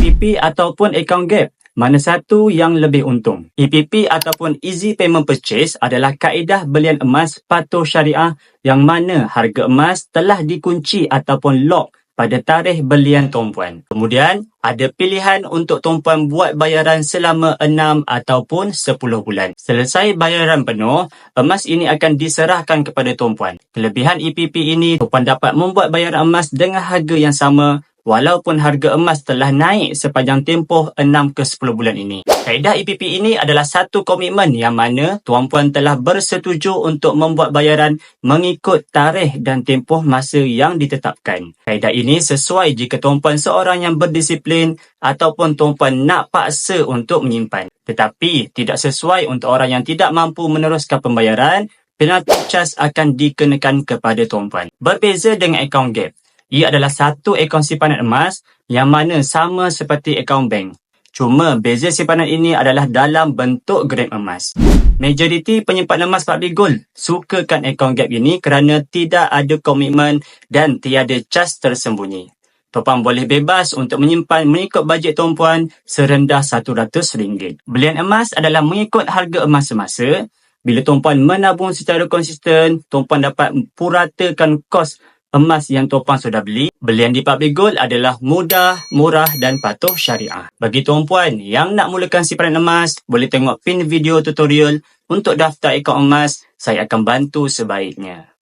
EPP ataupun account gap? Mana satu yang lebih untung? EPP ataupun Easy Payment Purchase adalah kaedah belian emas patuh syariah yang mana harga emas telah dikunci ataupun lock pada tarikh belian tumpuan. Kemudian, ada pilihan untuk tumpuan buat bayaran selama 6 ataupun 10 bulan. Selesai bayaran penuh, emas ini akan diserahkan kepada tumpuan. Kelebihan EPP ini, tumpuan dapat membuat bayaran emas dengan harga yang sama walaupun harga emas telah naik sepanjang tempoh 6 ke 10 bulan ini. Kaedah EPP ini adalah satu komitmen yang mana tuan-puan telah bersetuju untuk membuat bayaran mengikut tarikh dan tempoh masa yang ditetapkan. Kaedah ini sesuai jika tuan-puan seorang yang berdisiplin ataupun tuan-puan nak paksa untuk menyimpan. Tetapi tidak sesuai untuk orang yang tidak mampu meneruskan pembayaran, penalti cas akan dikenakan kepada tuan-puan. Berbeza dengan account gap. Ia adalah satu akaun simpanan emas yang mana sama seperti akaun bank. Cuma beza simpanan ini adalah dalam bentuk gram emas. Majoriti penyimpan emas public gold sukakan akaun gap ini kerana tidak ada komitmen dan tiada cas tersembunyi. Tuan boleh bebas untuk menyimpan mengikut bajet tuan serendah RM100. Belian emas adalah mengikut harga emas semasa. Bila tuan menabung secara konsisten, tuan dapat puratakan kos emas yang tuan sudah beli. Belian di public gold adalah mudah, murah dan patuh syariah. Bagi tuan-puan yang nak mulakan simpanan emas, boleh tengok pin video tutorial untuk daftar akaun emas. Saya akan bantu sebaiknya.